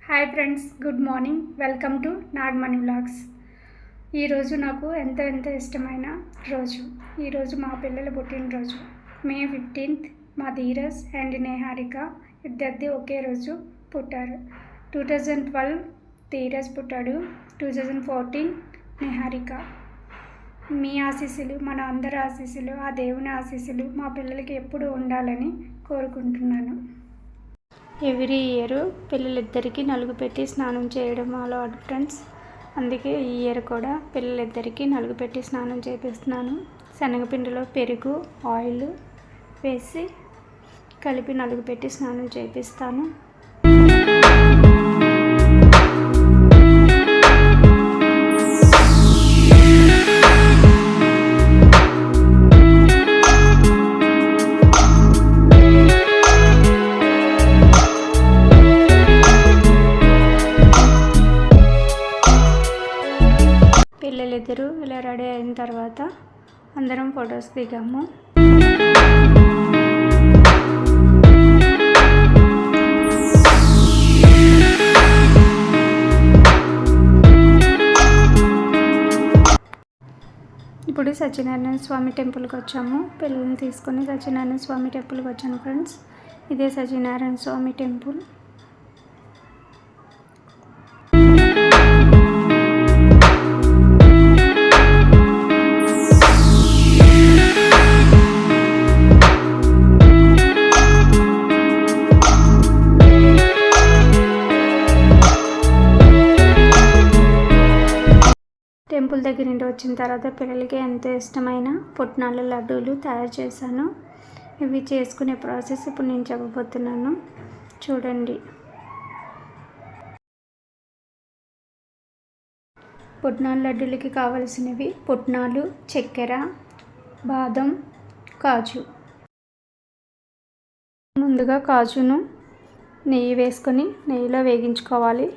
Hi friends, good morning. Welcome to Nagamani vlogs. ఈరోజు నాకు ఎంత ఇష్టమైన రోజు. ఈరోజు మా పిల్లల పుట్టినరోజు. మే 15th మా ధీరజ్ అండ్ నేహారిక ఇద్దరిది ఒకే రోజు పుట్టారు. 2012 ధీరజ్ పుట్టాడు, 2014 నేహారిక. మీ ఆశీస్సులు, మన అందరి ఆశీస్సులు, ఆ దేవుని ఆశీస్సులు మా పిల్లలకి ఎప్పుడూ ఉండాలని కోరుకుంటున్నాను. ఎవ్రీ ఇయర్ పిల్లలిద్దరికీ నలుగు పెట్టి స్నానం చేయడం అలవాటు ఫ్రెండ్స్. అందుకే ఈ ఇయర్ కూడా పిల్లలిద్దరికీ నలుగు పెట్టి స్నానం చేపిస్తున్నాను. శనగపిండిలో పెరుగు, ఆయిల్ వేసి కలిపి నలుగు పెట్టి స్నానం చేపిస్తాను. పిల్లలిద్దరూ ఇలా రెడీ అయిన తర్వాత అందరం ఫొటోస్ దిగాము. ఇప్పుడు సత్యనారాయణ స్వామి టెంపుల్కి వచ్చాము. పిల్లల్ని తీసుకొని సత్యనారాయణ స్వామి టెంపుల్కి వచ్చాను ఫ్రెండ్స్. ఇదే సత్యనారాయణ స్వామి టెంపుల్. టెంపుల్ దగ్గర నుండి వచ్చిన తర్వాత పిల్లలకి ఎంతో ఇష్టమైన పుట్నాల లడ్డూలు తయారు చేశాను. ఇవి చేసుకునే ప్రాసెస్ ఇప్పుడు నేను చెప్పబోతున్నాను, చూడండి. పుట్నాల లడ్డూలకి కావలసినవి పుట్నాలు, చక్కెర, బాదం, కాజు. ముందుగా కాజును నెయ్యి వేసుకొని నెయ్యిలో వేగించుకోవాలి.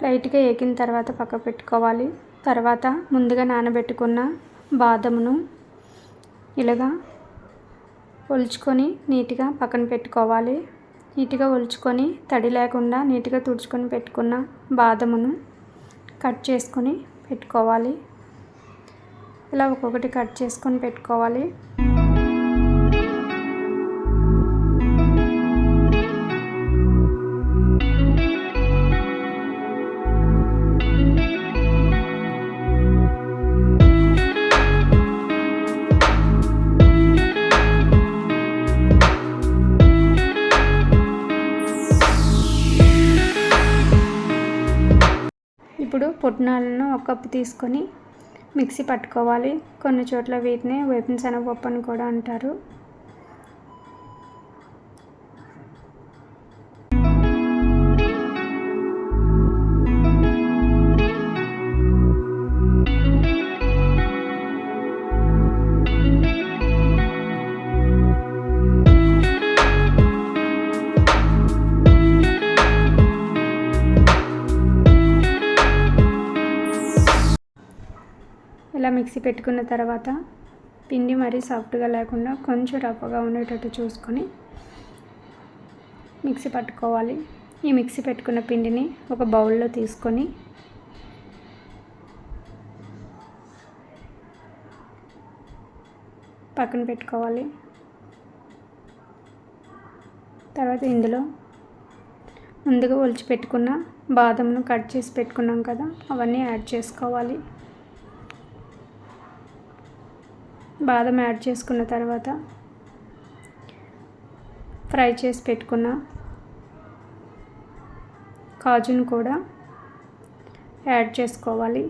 లైట్గా వేగిన తర్వాత పక్క పెట్టుకోవాలి. తర్వాత ముందుగా నానబెట్టుకున్న బాదమును ఇలాగా ఒలుచుకొని నీట్గా పక్కన పెట్టుకోవాలి. నీట్గా ఒలుచుకొని తడి లేకుండా నీట్గా తుడుచుకొని పెట్టుకున్న బాదమును కట్ చేసుకొని పెట్టుకోవాలి. ఇలా ఒక్కొక్కటి కట్ చేసుకొని పెట్టుకోవాలి. ఇప్పుడు పుట్నాలను ఒక కప్పు తీసుకొని మిక్సీ పట్టుకోవాలి. కొన్ని చోట్ల వీటిని వేపిన శనగపప్పు అని కూడా అంటారు. ఇలా మిక్సీ పెట్టుకున్న తర్వాత పిండి మరీ సాఫ్ట్గా లేకుండా కొంచెం రఫ్గా ఉండేటట్టు చూసుకొని మిక్సీ పట్టుకోవాలి. ఈ మిక్సీ పెట్టుకున్న పిండిని ఒక బౌల్లో తీసుకొని పక్కన పెట్టుకోవాలి. తర్వాత ఇందులో ముందుగా ఒలిచి పెట్టుకున్న బాదంను కట్ చేసి పెట్టుకున్నాం కదా, అవన్నీ యాడ్ చేసుకోవాలి. బాదం యాడ్ చేసుకున్న తర్వాత ఫ్రై చేసి పెట్టుకున్న కాజును కూడా యాడ్ చేసుకోవాలి.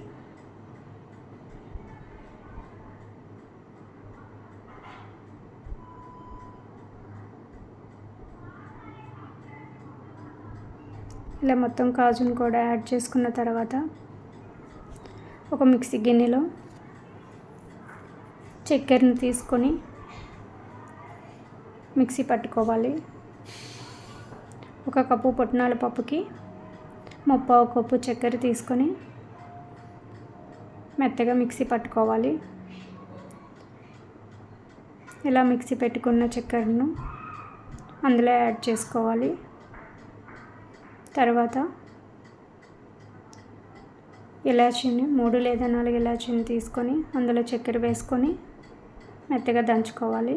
ఇలా మొత్తం కాజును కూడా యాడ్ చేసుకున్న తర్వాత ఒక మిక్సీ గిన్నెలో చక్కెరను తీసుకొని మిక్సీ పట్టుకోవాలి. ఒక కప్పు పుట్నాల పప్పుకి 3/4 కప్పు చక్కెర తీసుకొని మెత్తగా మిక్సీ పట్టుకోవాలి. ఇలా మిక్సీ పెట్టుకున్న చక్కెరను అందులో యాడ్ చేసుకోవాలి. తర్వాత ఇలాచీని 3 లేదా 4 ఇలాచీని తీసుకొని అందులో చక్కెర వేసుకొని మెత్తగా దంచుకోవాలి.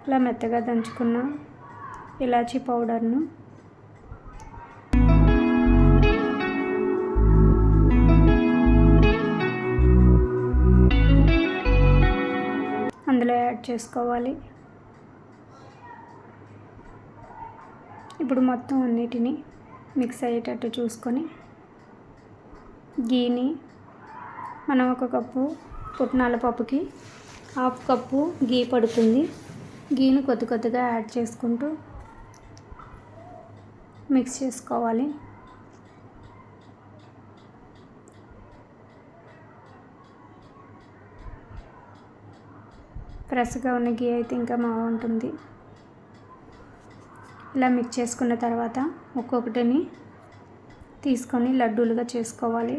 ఇలా మెత్తగా దంచుకున్న ఇలాచీ పౌడర్ను అందులో యాడ్ చేసుకోవాలి. ఇప్పుడు మొత్తం అన్నిటినీ మిక్స్ అయ్యేటట్టు చూసుకొని గీని మనం 1 కప్పు పుట్నాల పప్పుకి 1/2 కప్పు గీ పడుతుంది. గీని కొద్దిగా యాడ్ చేసుకుంటూ మిక్స్ చేసుకోవాలి. ఫ్రెష్గా ఉన్న గీ అయితే ఇంకా బాగుంటుంది. ఇలా మిక్స్ చేసుకున్న తర్వాత ఒక్కొక్కటిని తీసుకొని లడ్డూలుగా చేసుకోవాలి.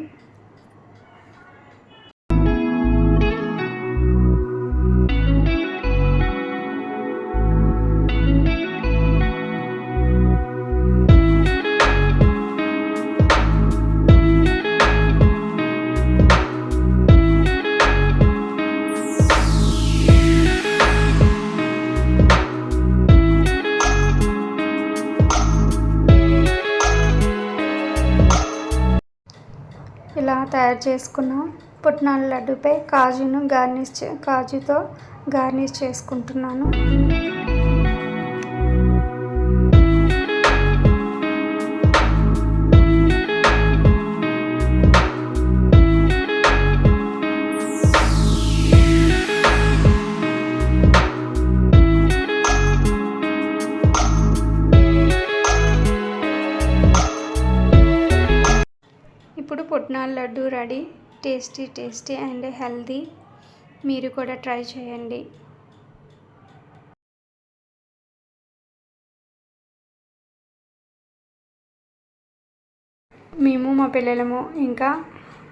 ఇలా తయారు చేసుకున్న పుట్నాల లడ్డుపై కాజుతో గార్నిష్ చేసుకుంటున్నాను. ఇప్పుడు పుట్నాల laddu ready. Tasty and healthy. మీరు కూడా ట్రై చేయండి. మేము మా పిల్లలము ఇంకా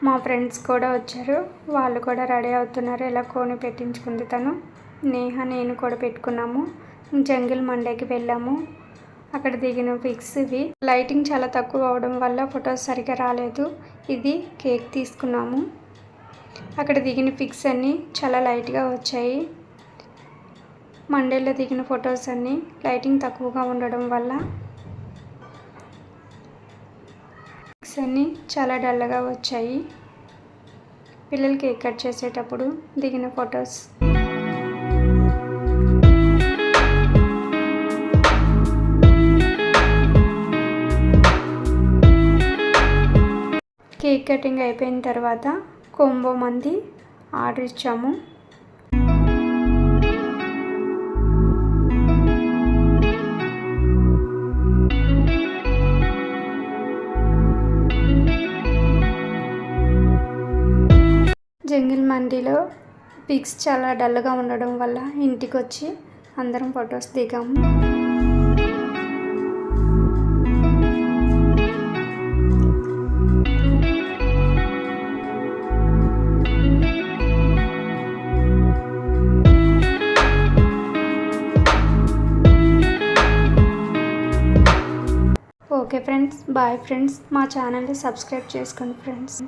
మా ఫ్రెండ్స్ కూడా వచ్చారు. వాళ్ళు కూడా రెడీ అవుతున్నారు. ఇలా కోని పెట్టించుకుంది తను. నేను కూడా పెట్టుకున్నాము. జంగిల్ మండేకి వెళ్ళాము. అక్కడ దిగిన పిక్స్ ఇవి. లైటింగ్ చాలా తక్కువ అవడం వల్ల ఫొటోస్ సరిగ్గా రాలేదు. ఇది కేక్ తీసుకున్నాము. అక్కడ దిగిన పిక్స్ అన్నీ చాలా లైట్గా వచ్చాయి. మండేలో దిగిన ఫొటోస్ అన్నీ లైటింగ్ తక్కువగా ఉండడం వల్ల పిక్స్ అన్నీ చాలా డల్గా వచ్చాయి. పిల్లలు కేక్ కట్ చేసేటప్పుడు దిగిన ఫొటోస్. కేక్ కటింగ్ అయిపోయిన తర్వాత కొంబో మంది ఆర్డర్ ఇచ్చాము. జంగిల్ మండీలో పిక్స్ చాలా డల్గా ఉండడం వల్ల ఇంటికి వచ్చి అందరం ఫొటోస్ దిగాము. Okay friends, bye friends. మా ఛానల్ని సబ్స్క్రైబ్ చేసుకోండి ఫ్రెండ్స్.